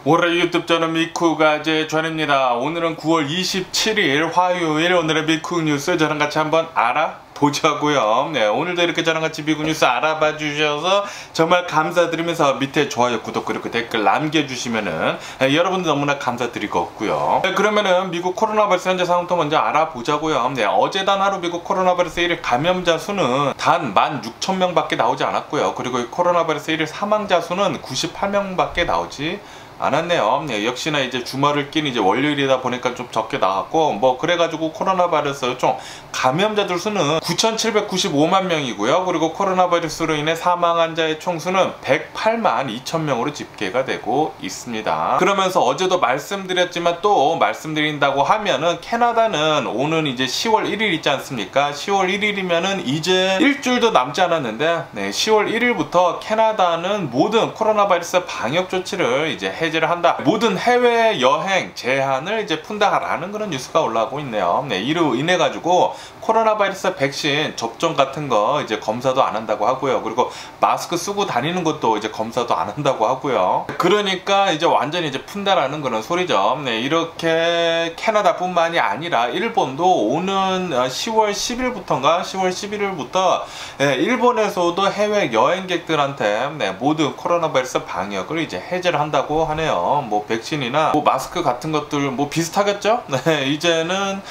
올해 유튜브 저는 미쿠가제 전입니다. 오늘은 9월 27일 화요일, 오늘의 미쿠 뉴스 저랑 같이 한번 알아보자고요. 네, 오늘도 이렇게 저랑 같이 미쿠 뉴스 알아봐 주셔서 정말 감사드리면서 밑에 좋아요, 구독, 그리고 댓글 남겨주시면은 여러분들 너무나 감사드리겠고요. 네, 그러면은 미국 코로나 바이러스 현재 상황부터 먼저 알아보자고요. 네, 어제 단 하루 미국 코로나 바이러스 1일 감염자 수는 단 16,000명밖에 나오지 않았고요. 그리고 이 코로나 바이러스 1일 사망자 수는 98명밖에 나오지 않았네요. 네, 역시나 이제 주말을 낀 이제 월요일이다 보니까 좀 적게 나왔고, 뭐 그래가지고 코로나 바이러스 총 감염자들 수는 9,795만 명이고요. 그리고 코로나 바이러스로 인해 사망한 자의 총수는 108만 2천 명으로 집계가 되고 있습니다. 그러면서 어제도 말씀드렸지만 또 말씀드린다고 하면은 캐나다는 오는 이제 10월 1일 있지 않습니까? 10월 1일이면은 이제 일주일도 남지 않았는데, 네, 10월 1일부터 캐나다는 모든 코로나 바이러스 방역 조치를 이제 해제를 한다. 모든 해외 여행 제한을 이제 푼다라는 그런 뉴스가 올라오고 있네요. 네, 이로 인해 가지고 코로나 바이러스 백신 접종 같은 거 이제 검사도 안 한다고 하고요. 그리고 마스크 쓰고 다니는 것도 이제 검사도 안 한다고 하고요. 그러니까 이제 완전히 이제 푼다라는 그런 소리죠. 네, 이렇게 캐나다뿐만이 아니라 일본도 오는 10월 10일부터인가 10월 11일부터 일본에서도 해외 여행객들한테 모든 코로나 바이러스 방역을 이제 해제를 한다고 하네요. 뭐 백신이나 뭐 마스크 같은 것들 뭐 비슷하겠죠? 네, 이제는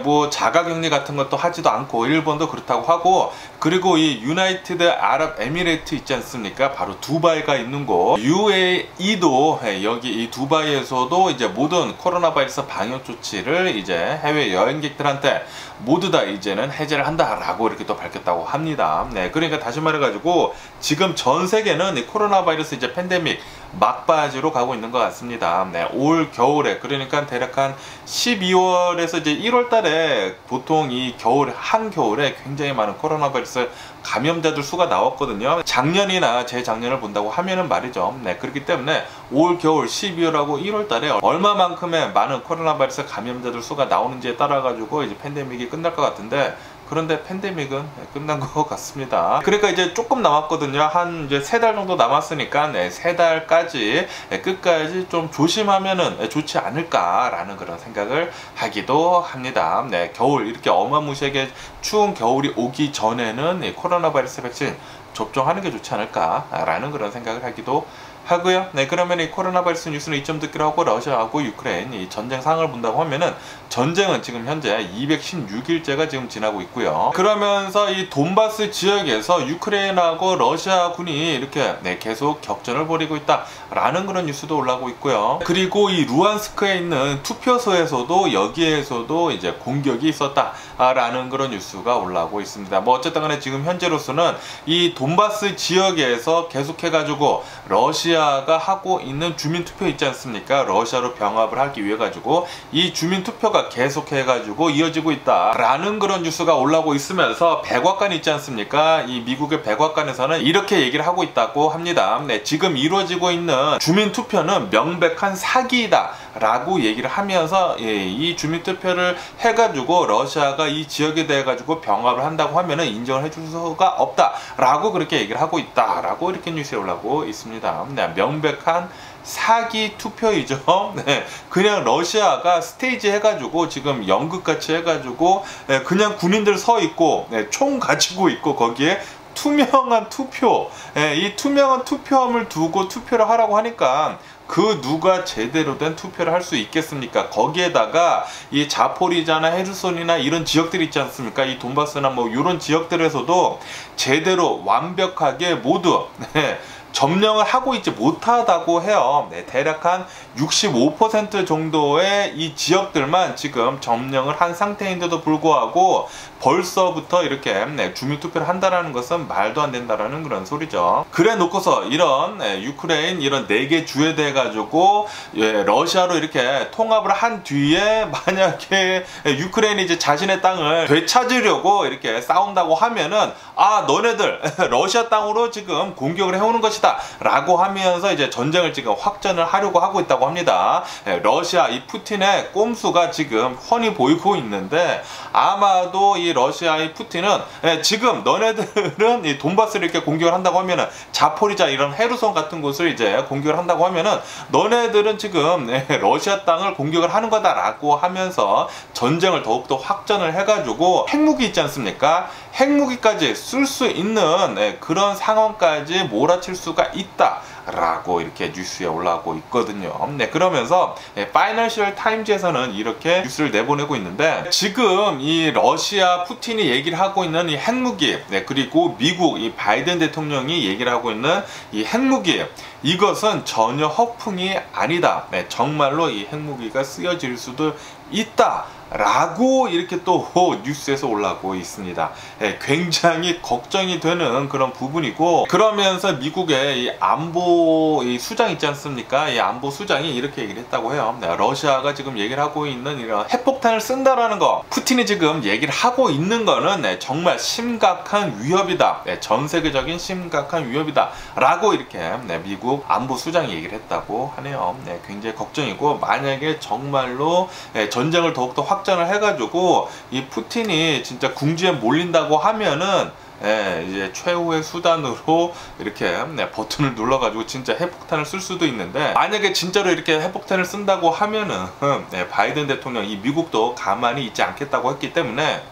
뭐 자가격리 같은 것도 하지도 않고 일본도 그렇다고 하고, 그리고 이 유나이티드 아랍 에미레이트 있지 않습니까? 바로 두바이가 있는 곳 UAE도 여기 이 두바이에서도 이제 모든 코로나 바이러스 방역 조치를 이제 해외 여행객들한테 모두 다 이제는 해제를 한다라고 이렇게 또 밝혔다고 합니다. 네, 그러니까 다시 말해가지고 지금 전 세계는 이 코로나 바이러스 이제 팬데믹 막바지로 가고 있는 것 같습니다. 네, 올 겨울에, 그러니까 대략 한 12월에서 이제 1월 달에 보통 이 겨울, 한겨울에 굉장히 많은 코로나 바이러스 감염자들 수가 나왔거든요. 작년이나 재작년을 본다고 하면은 말이죠. 네, 그렇기 때문에 올 겨울 12월하고 1월 달에 얼마만큼의 많은 코로나 바이러스 감염자들 수가 나오는지에 따라 가지고 이제 팬데믹이 끝날 것 같은데, 그런데 팬데믹은 끝난 것 같습니다. 그러니까 이제 조금 남았거든요. 한 이제 3달 정도 남았으니까 3달까지 끝까지 좀 조심하면은 좋지 않을까라는 그런 생각을 하기도 합니다. 네, 겨울 이렇게 어마무시하게 추운 겨울이 오기 전에는 코로나 바이러스 백신 접종하는 게 좋지 않을까라는 그런 생각을 하기도 하고요. 네, 그러면 이 코로나 바이러스 뉴스는 이점 듣기로 하고, 러시아하고 유크레인 이 전쟁 상황을 본다고 하면은 전쟁은 지금 현재 216일째가 지금 지나고 있고요. 그러면서 이 돈바스 지역에서 유크레인하고 러시아군이 이렇게 계속 격전을 벌이고 있다라는 그런 뉴스도 올라오고 있고요. 그리고 이 루안스크에 있는 투표소에서도 여기에서도 이제 공격이 있었다라는 그런 뉴스가 올라오고 있습니다. 뭐 어쨌든 간에 지금 현재로서는 이 돈바스 지역에서 계속해가지고 러시아가 하고 있는 주민투표 있지 않습니까? 러시아로 병합을 하기 위해 가지고 이 주민투표가 계속해가지고 이어지고 있다라는 그런 뉴스가 올라오고 있으면서 백악관 있지 않습니까? 이 미국의 백악관에서는 이렇게 얘기를 하고 있다고 합니다. 네, 지금 이루어지고 있는 주민투표는 명백한 사기이다 라고 얘기를 하면서 이 주민투표를 해가지고 러시아가 이 지역에 대해 가지고 병합을 한다고 하면은 인정을 해줄 수가 없다 라고 그렇게 얘기를 하고 있다 라고 이렇게 뉴스에 올라오고 있습니다. 네, 명백한 사기 투표이죠. 네, 그냥 러시아가 스테이지 해가지고 지금 연극같이 해가지고 그냥 군인들 서 있고 총 가지고 있고 거기에 투명한 투표, 이 투명한 투표함을 두고 투표를 하라고 하니까 그 누가 제대로 된 투표를 할 수 있겠습니까? 거기에다가 이 자포리자나 헤르손이나 이런 지역들 있지 않습니까? 이 돈바스나 뭐 이런 지역들에서도 제대로 완벽하게 모두 점령을 하고 있지 못하다고 해요. 네, 대략 한 65% 정도의 이 지역들만 지금 점령을 한 상태인데도 불구하고 벌써부터 이렇게 주민투표를 한다라는 것은 말도 안 된다라는 그런 소리죠. 그래 놓고서 이런 유크레인 이런 4개 주에 대해 가지고 러시아로 이렇게 통합을 한 뒤에 만약에 유크레인이 이제 자신의 땅을 되찾으려고 이렇게 싸운다고 하면은, 아, 너네들 러시아 땅으로 지금 공격을 해오는 것이 것이다 라고 하면서 이제 전쟁을 지금 확전을 하려고 하고 있다고 합니다. 러시아 이 푸틴의 꼼수가 지금 훤히 보이고 있는데, 아마도 이 러시아의 푸틴은 지금 너네들은 이 돈바스를 이렇게 공격을 한다고 하면은, 자포리자 이런 헤르손 같은 곳을 이제 공격을 한다고 하면은 너네들은 지금 러시아 땅을 공격을 하는 거다라고 하면서 전쟁을 더욱더 확전을 해가지고 핵무기 있지 않습니까? 핵무기까지 쓸 수 있는 그런 상황까지 몰아칠 수가 있다 라고 이렇게 뉴스에 올라오고 있거든요. 그러면서 파이낸셜 타임즈에서는 이렇게 뉴스를 내보내고 있는데, 지금 이 러시아 푸틴이 얘기를 하고 있는 이 핵무기, 그리고 미국 이 바이든 대통령이 얘기를 하고 있는 이 핵무기, 이것은 전혀 허풍이 아니다. 정말로 이 핵무기가 쓰여질 수도 있다 라고 이렇게 또 뉴스에서 올라오고 있습니다. 굉장히 걱정이 되는 그런 부분이고, 그러면서 미국의 이 안보 이 수장 있지 않습니까? 이 안보 수장이 이렇게 얘기를 했다고 해요. 러시아가 지금 얘기를 하고 있는 이런 핵폭탄을 쓴다라는 거, 푸틴이 지금 얘기를 하고 있는 거는 정말 심각한 위협이다, 전 세계적인 심각한 위협이다 라고 이렇게 미국 안보 수장이 얘기를 했다고 하네요. 굉장히 걱정이고, 만약에 정말로 전쟁을 더욱더 확전을 해가지고 이 푸틴이 진짜 궁지에 몰린다고 하면은 이제 최후의 수단으로 이렇게 버튼을 눌러가지고 진짜 핵폭탄을 쓸 수도 있는데, 만약에 진짜로 이렇게 핵폭탄을 쓴다고 하면은 바이든 대통령, 이 미국도 가만히 있지 않겠다고 했기 때문에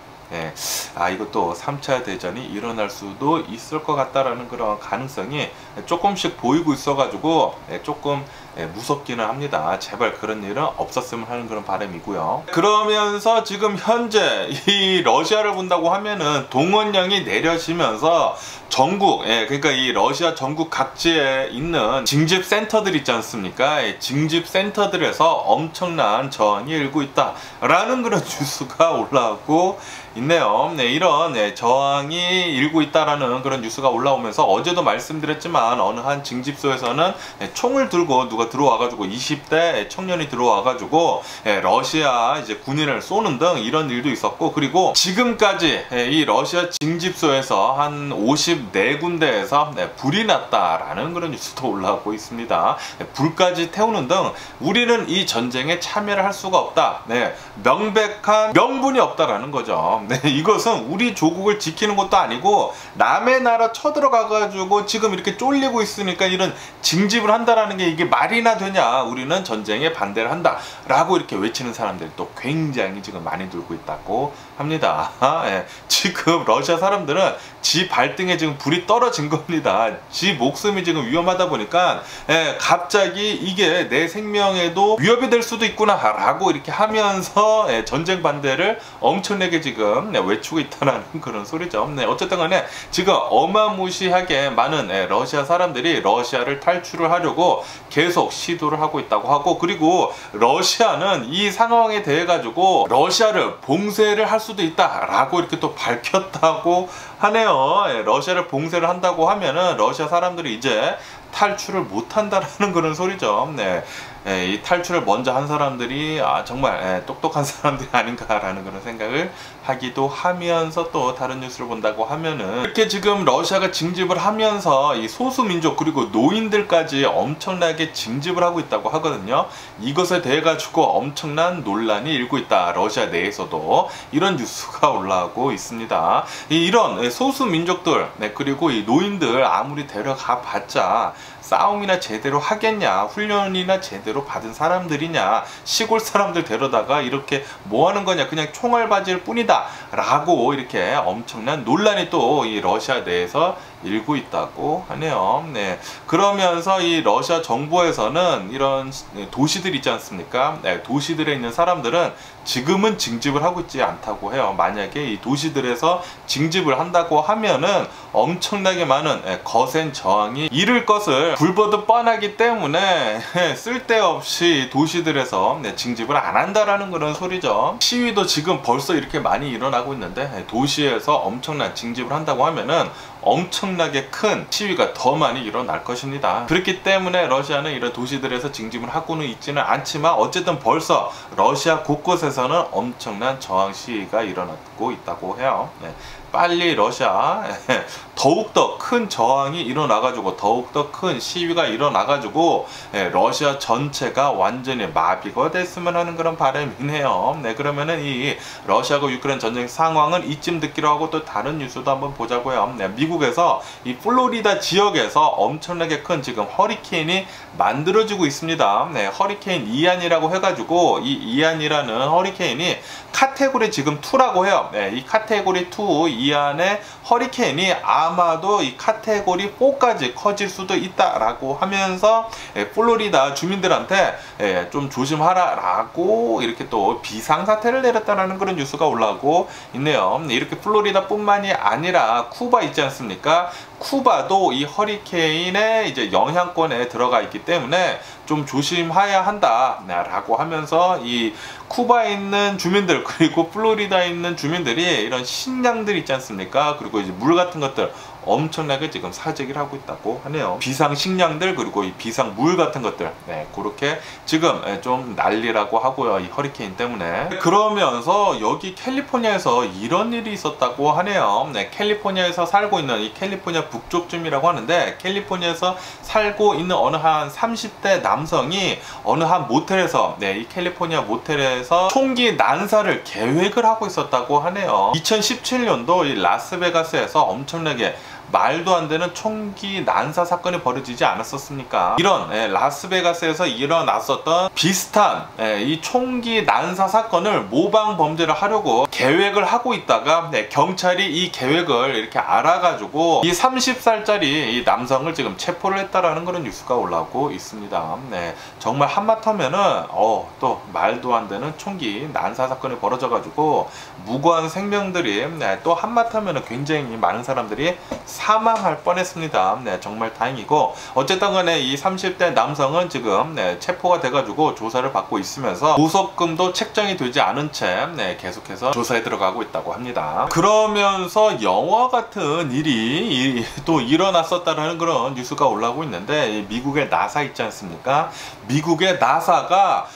이것도 3차 대전이 일어날 수도 있을 것 같다라는 그런 가능성이 조금씩 보이고 있어가지고 조금 무섭기는 합니다. 제발 그런 일은 없었으면 하는 그런 바람이고요. 그러면서 지금 현재 이 러시아를 본다고 하면은 동원령이 내려지면서 전국, 그러니까 이 러시아 전국 각지에 있는 징집 센터들 있지 않습니까? 징집 센터들에서 엄청난 저항이 일고 있다 라는 그런 뉴스가 올라오고 있네요. 이런 저항이 일고 있다라는 그런 뉴스가 올라오면서, 어제도 말씀드렸지만 어느 한 징집소에서는 총을 들고 누가 들어와가지고 20대 청년이 들어와가지고 러시아 이제 군인을 쏘는 등 이런 일도 있었고, 그리고 지금까지 이 러시아 징집소에서 한 54군데에서 불이 났다라는 그런 뉴스도 올라오고 있습니다. 불까지 태우는 등 우리는 이 전쟁에 참여를 할 수가 없다, 명백한 명분이 없다라는 거죠. 이것은 우리 조국을 지키는 것도 아니고 남의 나라 쳐들어가가지고 지금 이렇게 쫄리고 있으니까 이런 징집을 한다라는 게 이게 말이나 되냐, 우리는 전쟁에 반대를 한다 라고 이렇게 외치는 사람들이 또 굉장히 지금 많이 들고 있다고 합니다. 지금 러시아 사람들은 지 발등에 지금 불이 떨어진 겁니다. 지 목숨이 지금 위험하다 보니까 갑자기 이게 내 생명에도 위협이 될 수도 있구나 라고 이렇게 하면서 전쟁 반대를 엄청나게 지금 외치고 있다는 그런 소리죠. 어쨌든 간에 지금 어마무시하게 많은 러시아 사람들이 러시아를 탈출을 하려고 계속 시도를 하고 있다고 하고, 그리고 러시아는 이 상황에 대해 가지고 러시아를 봉쇄를 할 수도 있다 라고 이렇게 또 밝혔다고 하네요. 러시아를 봉쇄를 한다고 하면은 러시아 사람들이 이제 탈출을 못한다라는 그런 소리죠. 이 탈출을 먼저 한 사람들이 정말 똑똑한 사람들이 아닌가라는 그런 생각을 하기도 하면서, 또 다른 뉴스를 본다고 하면은 이렇게 지금 러시아가 징집을 하면서 이 소수민족 그리고 노인들까지 엄청나게 징집을 하고 있다고 하거든요. 이것에 대해 가지고 엄청난 논란이 일고 있다. 러시아 내에서도 이런 뉴스가 올라오고 있습니다. 이런 소수민족들 그리고 이 노인들 아무리 데려가 봤자 싸움이나 제대로 하겠냐, 훈련이나 제대로 받은 사람들이냐, 시골 사람들 데려다가 이렇게 뭐 하는 거냐, 그냥 총알바지일 뿐이다 라고 이렇게 엄청난 논란이 또 이 러시아 내에서 일고 있다고 하네요. 그러면서 이 러시아 정부에서는 이런 도시들 있지 않습니까? 도시들에 있는 사람들은 지금은 징집을 하고 있지 않다고 해요. 만약에 이 도시들에서 징집을 한다고 하면은 엄청나게 많은 거센 저항이 이를 것을 불보듯 뻔하기 때문에 쓸데없이 도시들에서 징집을 안 한다라는 그런 소리죠. 시위도 지금 벌써 이렇게 많이 일어나고 있는데, 도시에서 엄청난 징집을 한다고 하면은 엄청나게 큰 시위가 더 많이 일어날 것입니다. 그렇기 때문에 러시아는 이런 도시들에서 징집을 하고는 있지는 않지만, 어쨌든 벌써 러시아 곳곳에서는 엄청난 저항 시위가 일어나고 있다고 해요. 빨리 러시아 더욱더 큰 저항이 일어나가지고 더욱더 큰 시위가 일어나가지고 러시아 전체가 완전히 마비가 됐으면 하는 그런 바람이네요. 네, 그러면은 이 러시아과 유크레인 전쟁 상황은 이쯤 듣기로 하고 또 다른 뉴스도 한번 보자고요. 네, 미국에서 이 플로리다 지역에서 엄청나게 큰 지금 허리케인이 만들어지고 있습니다. 네, 허리케인 이안이라고 해가지고 이 이안이라는 허리케인이 카테고리 지금 2라고 해요. 네, 이 카테고리 2 이안의 허리케인이 아마도 이 카테고리 4까지 커질 수도 있다라고 하면서 플로리다 주민들한테 좀 조심하라 라고 이렇게 또 비상사태를 내렸다라는 그런 뉴스가 올라오고 있네요. 이렇게 플로리다 뿐만이 아니라 쿠바 있지 않습니까? 쿠바도 이 허리케인의 이제 영향권에 들어가 있기 때문에 좀 조심해야 한다 라고 하면서 이 쿠바에 있는 주민들 그리고 플로리다에 있는 주민들이 이런 식량들 있지 않습니까? 그리고 이제 물 같은 것들 엄청나게 지금 사재기를 하고 있다고 하네요. 비상 식량들 그리고 이 비상 물 같은 것들 그렇게 지금 좀 난리라고 하고요. 이 허리케인 때문에. 그러면서 여기 캘리포니아에서 이런 일이 있었다고 하네요. 캘리포니아에서 살고 있는 이 캘리포니아 북쪽쯤이라고 하는데 캘리포니아에서 살고 있는 어느 한 30대 남성이 어느 한 모텔에서 이 캘리포니아 모텔에서 총기 난사를 계획을 하고 있었다고 하네요. 2017년도 이 라스베가스에서 엄청나게 말도 안 되는 총기 난사 사건이 벌어지지 않았었습니까? 이런 라스베가스에서 일어났었던 비슷한 이 총기 난사 사건을 모방 범죄를 하려고 계획을 하고 있다가 경찰이 이 계획을 이렇게 알아가지고 이 30살짜리 이 남성을 지금 체포를 했다라는 그런 뉴스가 올라오고 있습니다. 정말 한마터면은 또 말도 안 되는 총기 난사 사건이 벌어져가지고 무고한 생명들이 또 한마터면은 굉장히 많은 사람들이 사망할 뻔했습니다. 정말 다행이고 어쨌든 간에 이 30대 남성은 지금 체포가 돼가지고 조사를 받고 있으면서 보석금도 책정이 되지 않은 채 계속해서 조사에 들어가고 있다고 합니다. 그러면서 영화 같은 일이 또 일어났었다는 그런 뉴스가 올라오고 있는데 미국의 나사 있지 않습니까? 미국의 나사가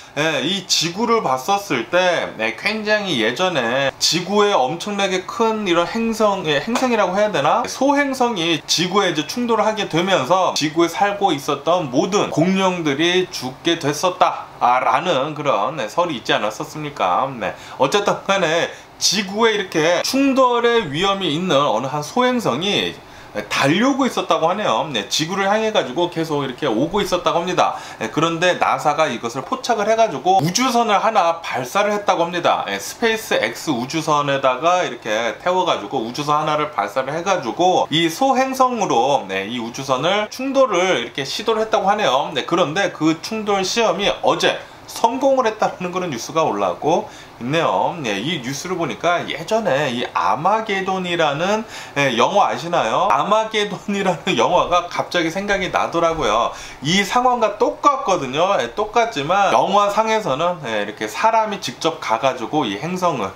이 지구를 봤었을 때 굉장히 예전에 지구에 엄청나게 큰 이런 행성이라고 해야 되나? 소행성이 지구에 이제 충돌을 하게 되면서 지구에 살고 있었던 모든 공룡들이 죽게 됐었다 라는 그런 설이 있지 않았었습니까? 어쨌든 간에 지구에 이렇게 충돌의 위험이 있는 어느 한 소행성이 달려오고 있었다고 하네요. 지구를 향해 가지고 계속 이렇게 오고 있었다고 합니다. 그런데 나사가 이것을 포착을 해가지고 우주선을 하나 발사를 했다고 합니다. 스페이스 X 우주선에다가 이렇게 태워가지고 우주선 하나를 발사를 해가지고 이 소행성으로 이 우주선을 충돌을 이렇게 시도를 했다고 하네요. 그런데 그 충돌 시험이 어제 성공을 했다는 그런 뉴스가 올라오고 있네요. 이 뉴스를 보니까 예전에 이 아마게돈이라는 영화 아시나요? 아마게돈이라는 영화가 갑자기 생각이 나더라고요. 이 상황과 똑같거든요. 똑같지만 영화상에서는 이렇게 사람이 직접 가가지고 이 행성을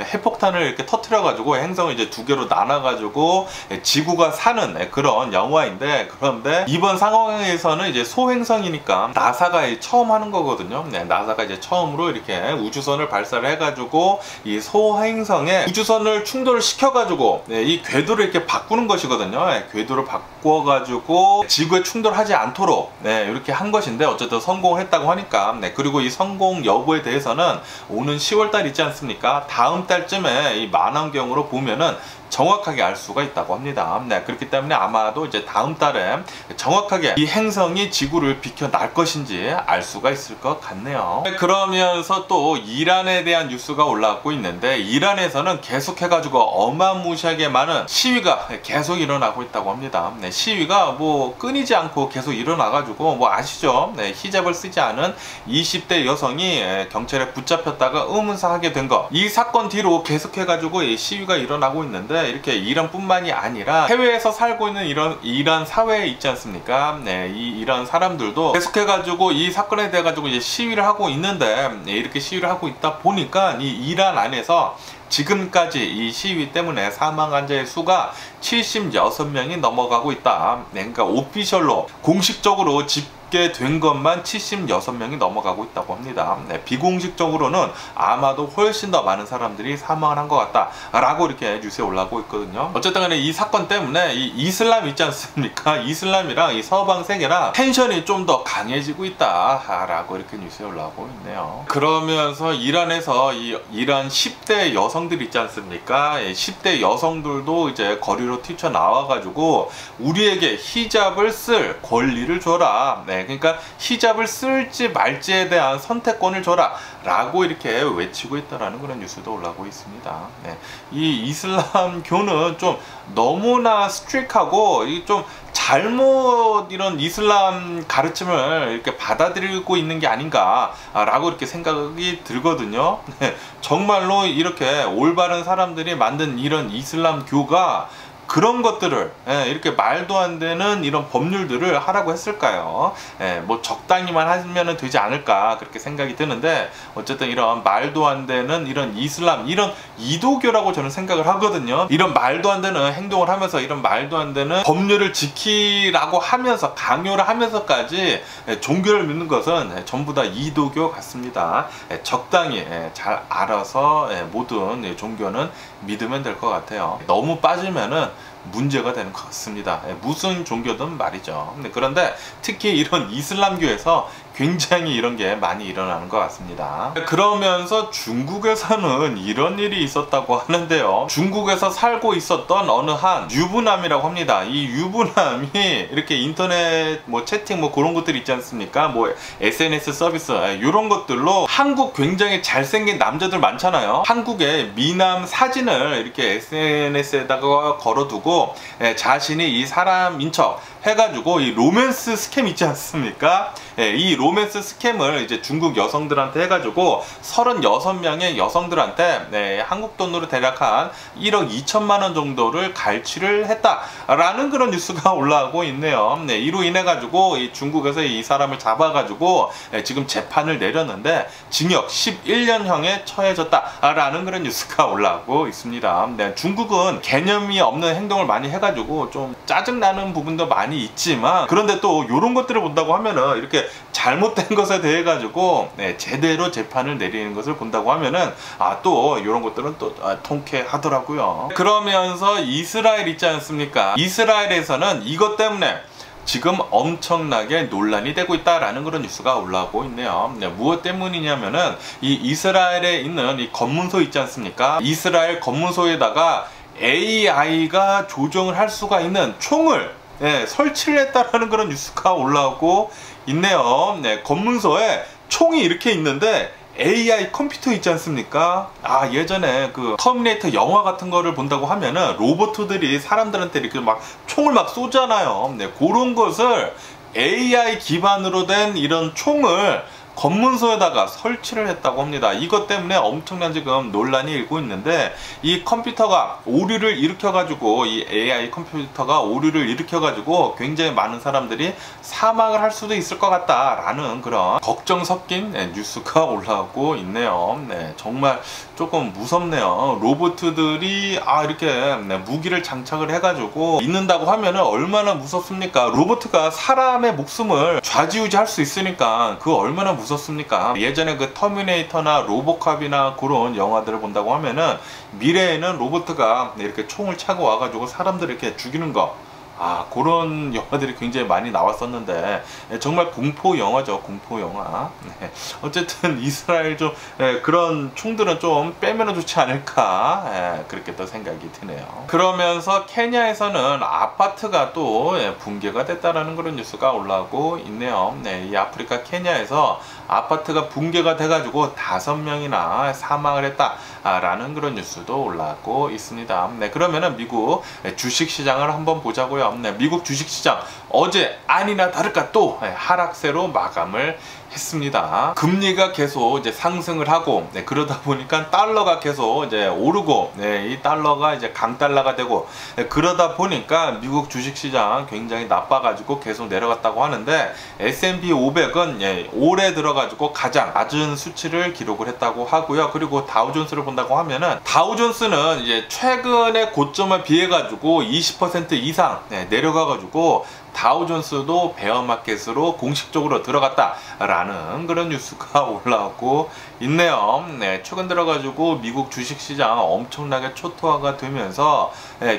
핵폭탄을 이렇게 터트려 가지고 행성을 이제 두 개로 나눠 가지고 지구가 사는 그런 영화인데, 그런데 이번 상황에서는 이제 소행성이니까 나사가 처음 하는 거거든요. 나사가 이제 처음으로 이렇게 우주선을 발사를 해가지고 이 소행성에 우주선을 충돌시켜가지고 이 궤도를 이렇게 바꾸는 것이거든요. 궤도를 바꿔가지고 지구에 충돌하지 않도록 이렇게 한 것인데 어쨌든 성공했다고 하니까 그리고 이 성공 여부에 대해서는 오는 10월달 있지 않습니까? 다음 달쯤에 이 만원경으로 보면은 정확하게 알 수가 있다고 합니다. 그렇기 때문에 아마도 이제 다음 달에 정확하게 이 행성이 지구를 비켜날 것인지 알 수가 있을 것 같네요. 그러면서 또 이란에 대한 뉴스가 올라오고 있는데, 이란에서는 계속해가지고 어마무시하게 많은 시위가 계속 일어나고 있다고 합니다. 시위가 뭐 끊이지 않고 계속 일어나가지고 뭐 아시죠? 히잡을 쓰지 않은 20대 여성이 경찰에 붙잡혔다가 의문사하게 된 거, 이 사건 뒤로 계속해가지고 이 시위가 일어나고 있는데, 이렇게 이란뿐만이 아니라 해외에서 살고 있는 이런 이란 사회에 있지 않습니까? 이 이란 사람들도 계속해가지고 이 사건에 대해 가지고 이제 시위를 하고 있는데, 이렇게 시위를 하고 있다 보니까 이 이란 안에서 지금까지 이 시위 때문에 사망 환자의 수가 76명이 넘어가고 있다. 그러니까 오피셜로 공식적으로 죽게 된 것만 76명이 넘어가고 있다고 합니다. 네, 비공식적으로는 아마도 훨씬 더 많은 사람들이 사망을 한 것 같다 라고 이렇게 뉴스에 올라오고 있거든요. 어쨌든 간에 이 사건 때문에 이 이슬람 있지 않습니까? 이슬람이랑 이 서방 세계랑 텐션이 좀 더 강해지고 있다 라고 이렇게 뉴스에 올라오고 있네요. 그러면서 이란에서 이 이란 10대 여성들 있지 않습니까? 10대 여성들도 이제 거리로 튀쳐나와 가지고 우리에게 히잡을 쓸 권리를 줘라. 네, 그러니까 히잡을 쓸지 말지에 대한 선택권을 줘라 라고 이렇게 외치고 있다라는 그런 뉴스도 올라오고 있습니다. 네, 이 이슬람교는 좀 너무나 스트릭하고 좀 잘못 이런 이슬람 가르침을 이렇게 받아들이고 있는 게 아닌가 라고 이렇게 생각이 들거든요. 네, 정말로 이렇게 올바른 사람들이 만든 이런 이슬람교가 그런 것들을 이렇게 말도 안 되는 이런 법률들을 하라고 했을까요? 뭐 적당히만 하면 되지 않을까 그렇게 생각이 드는데, 어쨌든 이런 말도 안 되는 이런 이슬람, 이런 이도교라고 저는 생각을 하거든요. 이런 말도 안 되는 행동을 하면서 이런 말도 안 되는 법률을 지키라고 하면서 강요를 하면서까지 종교를 믿는 것은 전부 다 이도교 같습니다. 적당히 잘 알아서 모든 종교는 믿으면 될 것 같아요. 너무 빠지면은 문제가 되는 것 같습니다. 무슨 종교든 말이죠. 그런데 특히 이런 이슬람교에서 굉장히 이런 게 많이 일어나는 것 같습니다. 그러면서 중국에서는 이런 일이 있었다고 하는데요. 중국에서 살고 있었던 어느 한 유부남이라고 합니다. 이 유부남이 이렇게 인터넷 뭐 채팅 뭐 그런 것들 있지 않습니까? 뭐 SNS 서비스 이런 것들로 한국 굉장히 잘생긴 남자들 많잖아요. 한국의 미남 사진을 이렇게 SNS에다가 걸어두고 자신이 이 사람인 척 해가지고 이 로맨스 스캠 있지 않습니까? 이 로맨스 스캠을 이제 중국 여성들한테 해가지고 36명의 여성들한테 한국 돈으로 대략 한 1억 2천만 원 정도를 갈취를 했다라는 그런 뉴스가 올라오고 있네요. 이로 인해 가지고 이 중국에서 이 사람을 잡아가지고 지금 재판을 내렸는데 징역 11년형에 처해졌다라는 그런 뉴스가 올라오고 있습니다. 중국은 개념이 없는 행동을 많이 해가지고 좀 짜증나는 부분도 많이 있지만, 그런데 또 이런 것들을 본다고 하면은 이렇게 잘못된 것에 대해 가지고 제대로 재판을 내리는 것을 본다고 하면은 또 이런 것들은 또 통쾌하더라고요. 그러면서 이스라엘 있지 않습니까? 이스라엘에서는 이것 때문에 지금 엄청나게 논란이 되고 있다라는 그런 뉴스가 올라오고 있네요. 무엇 때문이냐면은 이 이스라엘에 있는 이 검문소 있지 않습니까? 이스라엘 검문소에다가 AI가 조정을 할 수가 있는 총을 설치를 했다라는 그런 뉴스가 올라오고 있네요. 검문소에 총이 이렇게 있는데 AI 컴퓨터 있지 않습니까? 예전에 그 터미네이터 영화 같은 거를 본다고 하면은 로봇들이 사람들한테 이렇게 막 총을 막 쏘잖아요. 그런 것을 AI 기반으로 된 이런 총을 검문소에다가 설치를 했다고 합니다. 이것 때문에 엄청난 지금 논란이 일고 있는데, 이 컴퓨터가 오류를 일으켜가지고, 이 AI 컴퓨터가 오류를 일으켜가지고 굉장히 많은 사람들이 사망을 할 수도 있을 것 같다라는 그런 걱정 섞인 뉴스가 올라오고 있네요. 정말 조금 무섭네요. 로봇들이 이렇게 무기를 장착을 해가지고 있는다고 하면은 얼마나 무섭습니까? 로봇가 사람의 목숨을 좌지우지 할 수 있으니까 그 얼마나 무섭습니까? 예전에 그 터미네이터나 로보캅이나 그런 영화들을 본다고 하면은 미래에는 로봇가 이렇게 총을 차고 와가지고 사람들을 이렇게 죽이는 거, 그런 영화들이 굉장히 많이 나왔었는데 정말 공포 영화죠. 공포 영화. 어쨌든 이스라엘 좀 그런 총들은 좀 빼면 좋지 않을까 그렇게 또 생각이 드네요. 그러면서 케냐에서는 아파트가 또 붕괴가 됐다라는 그런 뉴스가 올라오고 있네요. 이 아프리카 케냐에서 아파트가 붕괴가 돼가지고 5명이나 사망을 했다라는 그런 뉴스도 올라오고 있습니다. 그러면은 미국 주식시장을 한번 보자고요. 미국 주식시장 어제 아니나 다를까 또 하락세로 마감을 했습니다. 금리가 계속 이제 상승을 하고 그러다 보니까 달러가 계속 이제 오르고 이 달러가 이제 강달러가 되고 그러다 보니까 미국 주식시장 굉장히 나빠가지고 계속 내려갔다고 하는데, S&P 500은 올해 들어가지고 가장 낮은 수치를 기록을 했다고 하고요. 그리고 다우존스를 본다고 하면은 다우존스는 이제 최근의 고점을 비해 가지고 20% 이상 내려가가지고 다우존스도 베어마켓으로 공식적으로 들어갔다라는 그런 뉴스가 올라오고 있네요. 최근 들어가지고 미국 주식시장 엄청나게 초토화가 되면서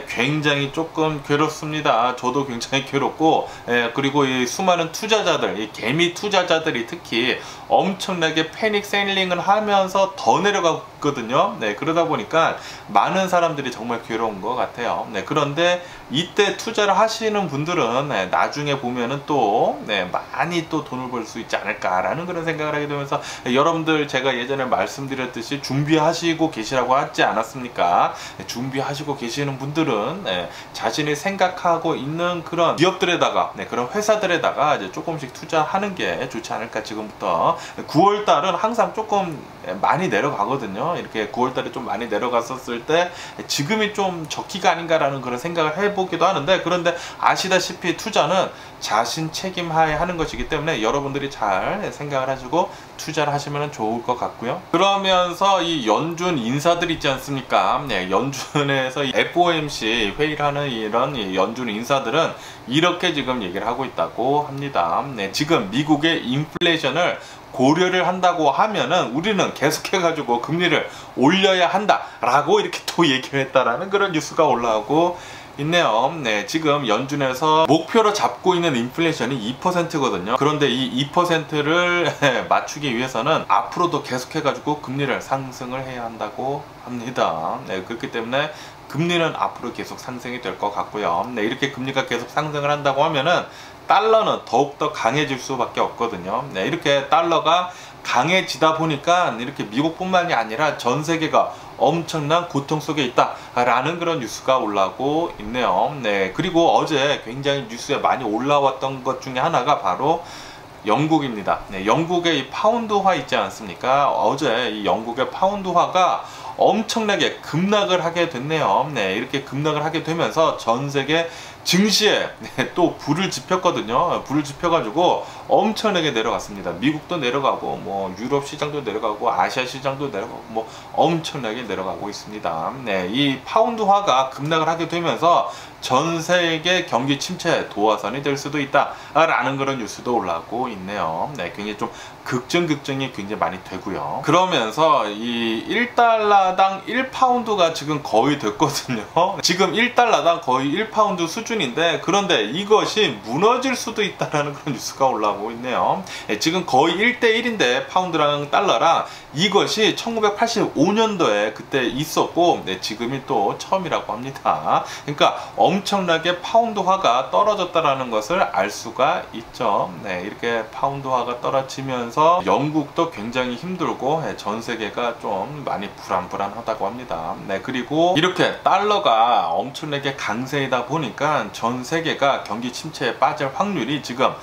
굉장히 조금 괴롭습니다. 저도 굉장히 괴롭고 그리고 이 수많은 투자자들, 이 개미 투자자들이 특히 엄청나게 패닉 셀링을 하면서 더 내려갔거든요. 그러다 보니까 많은 사람들이 정말 괴로운 것 같아요. 그런데 이때 투자를 하시는 분들은 나중에 보면은 또 많이 또 돈을 벌 수 있지 않을까라는 그런 생각을 하게 되면서 여러분들 제가 예전에 말씀드렸듯이 준비하시고 계시라고 하지 않았습니까? 준비하시고 계시는 분들은 자신이 생각하고 있는 그런 기업들에다가 그런 회사들에다가 이제 조금씩 투자하는 게 좋지 않을까. 지금부터 9월달은 항상 조금 많이 내려가거든요. 이렇게 9월달에 좀 많이 내려갔었을 때 지금이 좀 적기가 아닌가라는 그런 생각을 해보기도 하는데, 그런데 아시다시피 투자는 자신 책임하에 하는 것이기 때문에 여러분들이 잘 생각을 하시고 투자를 하시면 좋을 것 같고요. 그러면서 이 연준 인사들 있지 않습니까? 연준에서 FOMC 회의를 하는 이런 연준 인사들은 이렇게 지금 얘기를 하고 있다고 합니다. 지금 미국의 인플레이션을 고려를 한다고 하면은 우리는 계속해가지고 금리를 올려야 한다라고 이렇게 또 얘기를 했다라는 그런 뉴스가 올라오고 있네요. 지금 연준에서 목표로 잡고 있는 인플레이션이 2%거든요. 그런데 이 2%를 맞추기 위해서는 앞으로도 계속해가지고 금리를 상승을 해야 한다고 합니다. 그렇기 때문에 금리는 앞으로 계속 상승이 될 것 같고요. 이렇게 금리가 계속 상승을 한다고 하면은 달러는 더욱더 강해질 수밖에 없거든요. 이렇게 달러가 강해지다 보니까 이렇게 미국뿐만이 아니라 전 세계가 엄청난 고통 속에 있다라는 그런 뉴스가 올라오고 있네요. 그리고 어제 굉장히 뉴스에 많이 올라왔던 것 중에 하나가 바로 영국입니다. 영국의 이 파운드화 있지 않습니까? 어제 이 영국의 파운드화가 엄청나게 급락을 하게 됐네요. 이렇게 급락을 하게 되면서 전 세계 증시에 또 불을 지폈거든요. 불을 지펴가지고 엄청나게 내려갔습니다. 미국도 내려가고 뭐 유럽 시장도 내려가고 아시아 시장도 내려가고 뭐 엄청나게 내려가고 있습니다. 이 파운드화가 급락을 하게 되면서 전 세계 경기 침체 도화선이 될 수도 있다라는 그런 뉴스도 올라오고 있네요. 굉장히 좀 걱정이 굉장히 많이 되고요. 그러면서 이 1달러당 1파운드가 지금 거의 됐거든요. 지금 1달러당 거의 1파운드 수준인데, 그런데 이것이 무너질 수도 있다라는 그런 뉴스가 올라오고 있네요. 지금 거의 1대1인데 파운드랑 달러랑 이것이 1985년도에 그때 있었고 지금이 또 처음이라고 합니다. 그러니까 엄청나게 파운드화가 떨어졌다라는 것을 알 수가 있죠. 이렇게 파운드화가 떨어지면서 영국도 굉장히 힘들고 전 세계가 좀 많이 불안하다고 합니다. 그리고 이렇게 달러가 엄청나게 강세이다 보니까 전 세계가 경기 침체에 빠질 확률이 지금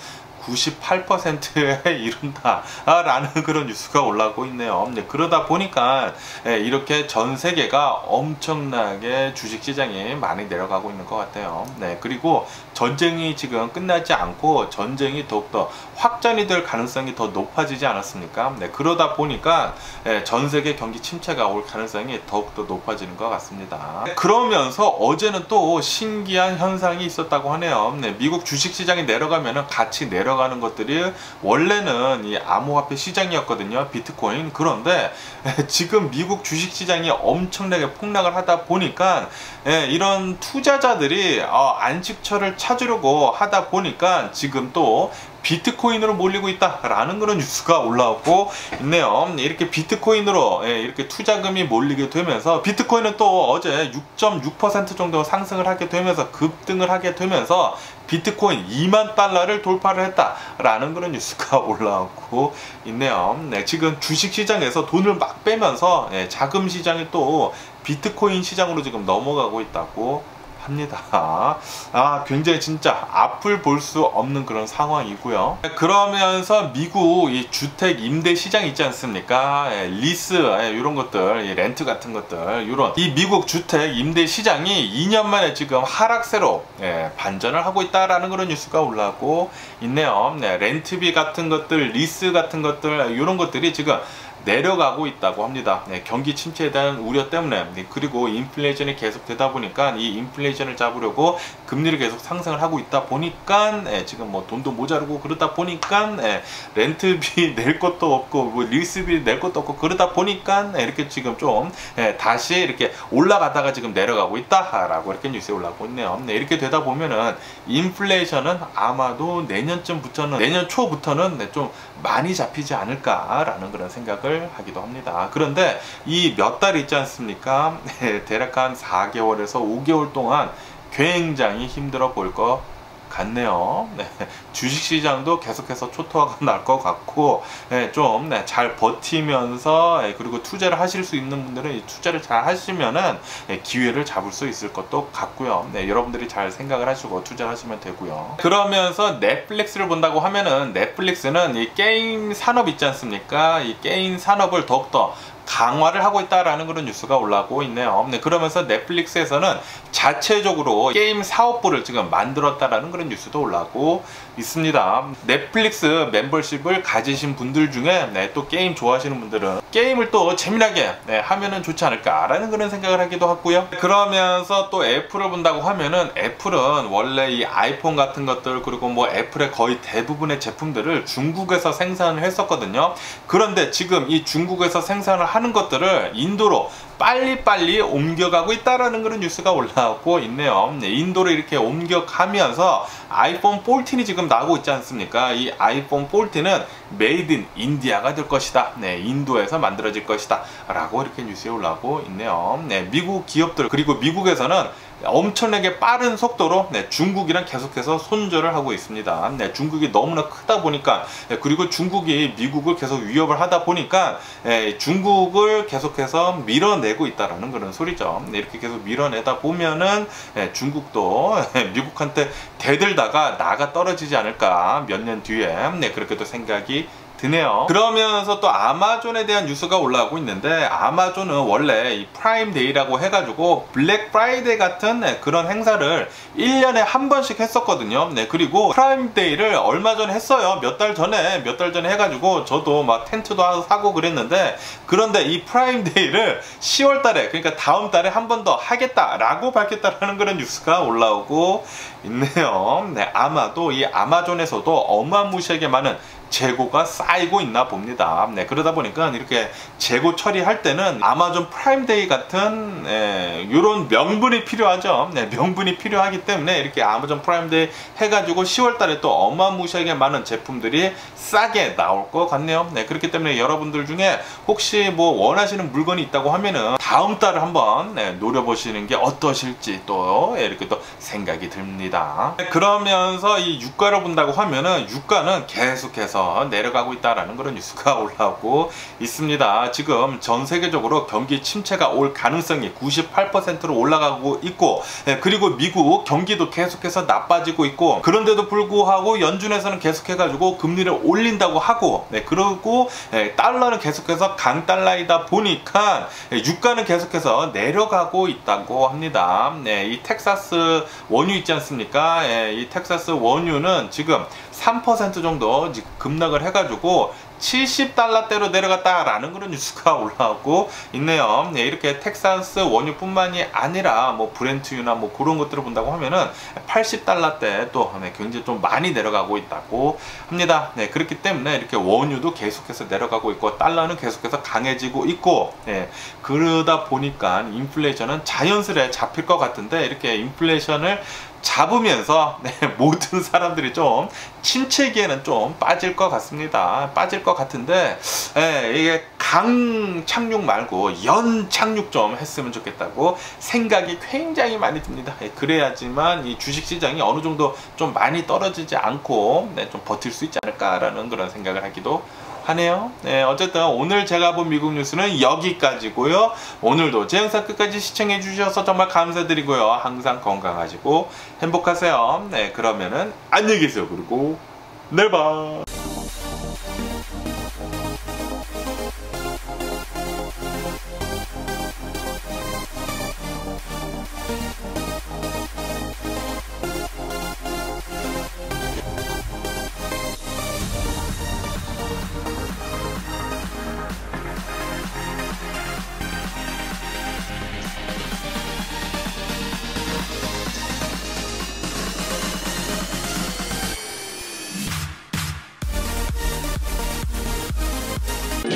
98%에 이른다라는 그런 뉴스가 올라오고 있네요. 그러다 보니까 이렇게 전 세계가 엄청나게 주식시장이 많이 내려가고 있는 것 같아요. 그리고 전쟁이 지금 끝나지 않고 전쟁이 더욱더 확전이 될 가능성이 더 높아지지 않았습니까? 그러다 보니까 전 세계 경기 침체가 올 가능성이 더욱더 높아지는 것 같습니다. 그러면서 어제는 또 신기한 현상이 있었다고 하네요. 미국 주식시장이 내려가면 같이 내려가는 것들이 원래는 이 암호화폐 시장이었거든요. 비트코인. 그런데 지금 미국 주식시장이 엄청나게 폭락을 하다 보니까 이런 투자자들이 안식처를 찾으려고 하다 보니까 지금 또 비트코인으로 몰리고 있다라는 그런 뉴스가 올라오고 있네요. 이렇게 비트코인으로 이렇게 투자금이 몰리게 되면서 비트코인은 또 어제 6.6% 정도 상승을 하게 되면서 급등을 하게 되면서 비트코인 2만 달러를 돌파를 했다라는 그런 뉴스가 올라오고 있네요. 지금 주식시장에서 돈을 막 빼면서 자금 시장이 또 비트코인 시장으로 지금 넘어가고 있다고 합니다. 굉장히 진짜 앞을 볼 수 없는 그런 상황이고요. 그러면서 미국 이 주택 임대 시장 있지 않습니까? 리스 이런 것들, 렌트 같은 것들, 이런 이 미국 주택 임대 시장이 2년 만에 지금 하락세로 반전을 하고 있다라는 그런 뉴스가 올라오고 있네요. 렌트비 같은 것들, 리스 같은 것들, 이런 것들이 지금 내려가고 있다고 합니다. 네, 경기 침체에 대한 우려 때문에. 네, 그리고 인플레이션이 계속 되다 보니까 이 인플레이션을 잡으려고 금리를 계속 상승을 하고 있다 보니까 지금 뭐 돈도 모자르고 그러다 보니까 렌트비 낼 것도 없고 뭐 리스비 낼 것도 없고 그러다 보니까 이렇게 지금 좀 다시 이렇게 올라가다가 지금 내려가고 있다라고 이렇게 뉴스에 올라오고 있네요. 네, 이렇게 되다 보면은 인플레이션은 아마도 내년 초부터는 좀 많이 잡히지 않을까라는 그런 생각을 하기도 합니다. 그런데 이 몇 달 있지 않습니까? 대략 한 4개월에서 5개월 동안 굉장히 힘들어 보일 것 같네요. 네, 주식시장도 계속해서 초토화가 날 것 같고 좀 잘 버티면서 그리고 투자를 하실 수 있는 분들은 이 투자를 잘 하시면은 기회를 잡을 수 있을 것도 같고요. 여러분들이 잘 생각을 하시고 투자를 하시면 되고요. 그러면서 넷플릭스를 본다고 하면은 넷플릭스는 이 게임 산업 있지 않습니까? 이 게임 산업을 더욱더 강화를 하고 있다라는 그런 뉴스가 올라오고 있네요. 그러면서 넷플릭스에서는 자체적으로 게임 사업부를 지금 만들었다라는 그런 뉴스도 올라오고 있습니다. 넷플릭스 멤버십을 가지신 분들 중에 또 게임 좋아하시는 분들은 게임을 또 재미나게 하면은 좋지 않을까라는 그런 생각을 하기도 하고요. 그러면서 또 애플을 본다고 하면은 애플은 원래 이 아이폰 같은 것들 그리고 뭐 애플의 거의 대부분의 제품들을 중국에서 생산을 했었거든요. 그런데 지금 이 중국에서 생산을 하는 것들을 인도로 빨리빨리 옮겨가고 있다라는 그런 뉴스가 올라오고 있네요. 인도로 이렇게 옮겨가면서 아이폰 14이 지금 나오고 있지 않습니까? 이 아이폰 14는 메이드 인 인디아가 될 것이다. 인도에서 만들어질 것이다. 라고 이렇게 뉴스에 올라오고 있네요. 미국 기업들 그리고 미국에서는 엄청나게 빠른 속도로 중국이랑 계속해서 손절을 하고 있습니다. 중국이 너무나 크다 보니까 그리고 중국이 미국을 계속 위협을 하다 보니까 중국을 계속해서 밀어내고 있다라는 그런 소리죠. 이렇게 계속 밀어내다 보면은 중국도 미국한테 대들다가 나가 떨어지지 않을까 몇 년 뒤에 그렇게 또 생각이 드네요. 그러면서 또 아마존에 대한 뉴스가 올라오고 있는데 아마존은 원래 이 프라임 데이라고 해가지고 블랙 프라이데이 같은 그런 행사를 1년에 한 번씩 했었거든요. 그리고 프라임 데이를 얼마 전에 했어요. 몇 달 전에 해가지고 저도 막 텐트도 사고 그랬는데 그런데 이 프라임 데이를 10월 달에 그러니까 다음 달에 한 번 더 하겠다라고 밝혔다라는 그런 뉴스가 올라오고 있네요. 아마도 이 아마존에서도 어마무시하게 많은 재고가 쌓이고 있나 봅니다. 그러다 보니까 이렇게 재고 처리할 때는 아마존 프라임데이 같은 이런 명분이 필요하죠. 명분이 필요하기 때문에 이렇게 아마존 프라임데이 해가지고 10월 달에 또 어마무시하게 많은 제품들이 싸게 나올 것 같네요. 그렇기 때문에 여러분들 중에 혹시 뭐 원하시는 물건이 있다고 하면은 다음 달을 한번 노려보시는 게 어떠실지 또 이렇게 또 생각이 듭니다. 그러면서 이 유가를 본다고 하면은 유가는 계속해서 내려가고 있다라는 그런 뉴스가 올라오고 있습니다. 지금 전 세계적으로 경기 침체가 올 가능성이 98%로 올라가고 있고 그리고 미국 경기도 계속해서 나빠지고 있고 그런데도 불구하고 연준에서는 계속해가지고 금리를 올린다고 하고 그리고 달러는 계속해서 강달러이다 보니까 유가는 계속해서 내려가고 있다고 합니다. 이 텍사스 원유 있지 않습니까? 이 텍사스 원유는 지금 3% 정도 급락을 해가지고 70달러대로 내려갔다라는 그런 뉴스가 올라오고 있네요. 이렇게 텍사스 원유뿐만이 아니라 뭐 브렌트유나 뭐 그런 것들을 본다고 하면은 80달러대 또 굉장히 좀 많이 내려가고 있다고 합니다. 그렇기 때문에 이렇게 원유도 계속해서 내려가고 있고 달러는 계속해서 강해지고 있고 그러다 보니까 인플레이션은 자연스레 잡힐 것 같은데 이렇게 인플레이션을 잡으면서 모든 사람들이 좀 침체기에는 좀 빠질 것 같습니다. 빠질 것 같은데 이게 강 착륙 말고 연 착륙 좀 했으면 좋겠다고 생각이 굉장히 많이 듭니다. 그래야지만 이 주식시장이 어느 정도 좀 많이 떨어지지 않고 좀 버틸 수 있지 않을까라는 그런 생각을 하기도 하네요. 어쨌든 오늘 제가 본 미국 뉴스는 여기까지고요. 오늘도 제 영상 끝까지 시청해 주셔서 정말 감사드리고요. 항상 건강하시고 행복하세요. 그러면은 안녕히 계세요. 그리고 내일 봐.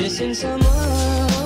missing someone.